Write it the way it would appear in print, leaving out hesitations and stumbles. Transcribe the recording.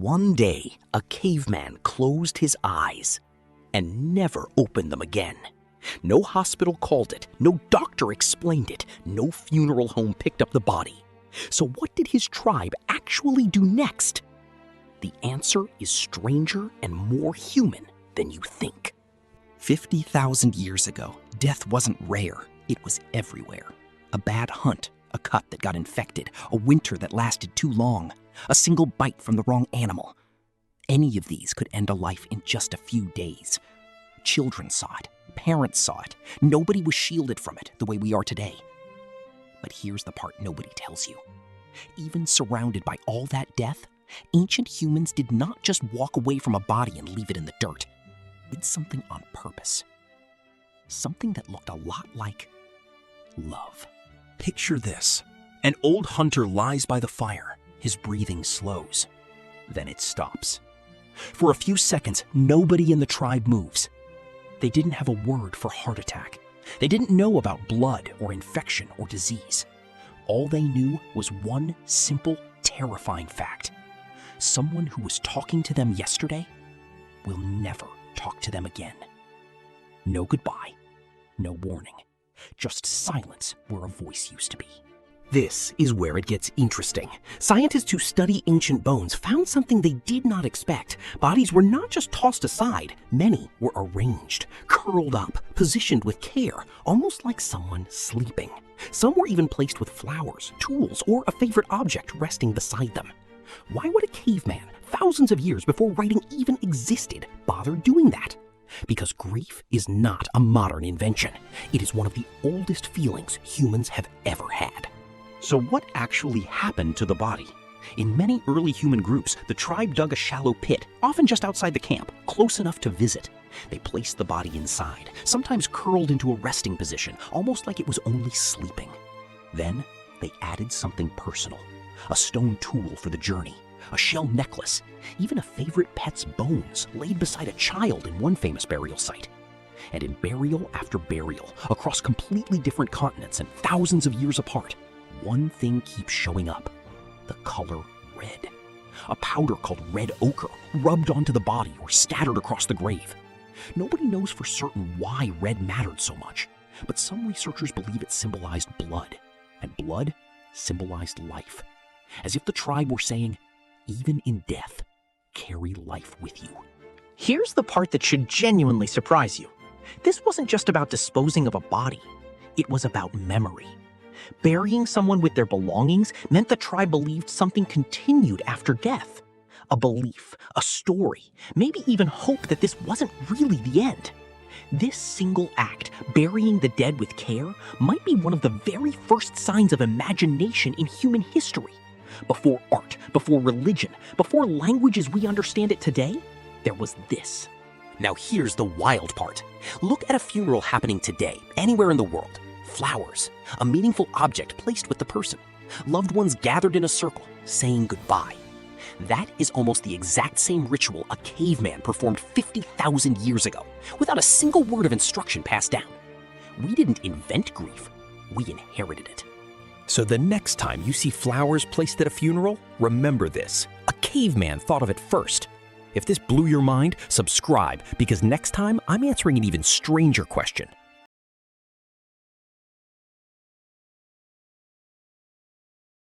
One day, a caveman closed his eyes and never opened them again. No hospital called it, no doctor explained it, no funeral home picked up the body. So what did his tribe actually do next? The answer is stranger and more human than you think. 50,000 years ago, death wasn't rare, it was everywhere. A bad hunt, a cut that got infected, a winter that lasted too long, a single bite from the wrong animal. Any of these could end a life in just a few days. Children saw it, parents saw it. Nobody was shielded from it the way we are today. But here's the part nobody tells you. Even surrounded by all that death, ancient humans did not just walk away from a body and leave it in the dirt. They did something on purpose. Something that looked a lot like love. Picture this. An old hunter lies by the fire. His breathing slows. Then it stops. For a few seconds, nobody in the tribe moves. They didn't have a word for heart attack. They didn't know about blood or infection or disease. All they knew was one simple, terrifying fact. Someone who was talking to them yesterday will never talk to them again. No goodbye, no warning, just silence where a voice used to be. This is where it gets interesting. Scientists who study ancient bones found something they did not expect. Bodies were not just tossed aside. Many were arranged, curled up, positioned with care, almost like someone sleeping. Some were even placed with flowers, tools, or a favorite object resting beside them. Why would a caveman, thousands of years before writing even existed, bother doing that? Because grief is not a modern invention. It is one of the oldest feelings humans have ever had. So what actually happened to the body? In many early human groups, the tribe dug a shallow pit, often just outside the camp, close enough to visit. They placed the body inside, sometimes curled into a resting position, almost like it was only sleeping. Then they added something personal, a stone tool for the journey, a shell necklace, even a favorite pet's bones laid beside a child in one famous burial site. And in burial after burial, across completely different continents and thousands of years apart, one thing keeps showing up: the color red. A powder called red ochre rubbed onto the body or scattered across the grave. Nobody knows for certain why red mattered so much, but some researchers believe it symbolized blood, and blood symbolized life. As if the tribe were saying, even in death, carry life with you. Here's the part that should genuinely surprise you. This wasn't just about disposing of a body. It was about memory. Burying someone with their belongings meant the tribe believed something continued after death. A belief, a story, maybe even hope that this wasn't really the end. This single act, burying the dead with care, might be one of the very first signs of imagination in human history. Before art, before religion, before language as we understand it today, there was this. Now here's the wild part. Look at a funeral happening today, anywhere in the world. Flowers, a meaningful object placed with the person. Loved ones gathered in a circle, saying goodbye. That is almost the exact same ritual a caveman performed 50,000 years ago, without a single word of instruction passed down. We didn't invent grief, we inherited it. So the next time you see flowers placed at a funeral, remember this: a caveman thought of it first. If this blew your mind, subscribe, because next time I'm answering an even stranger question.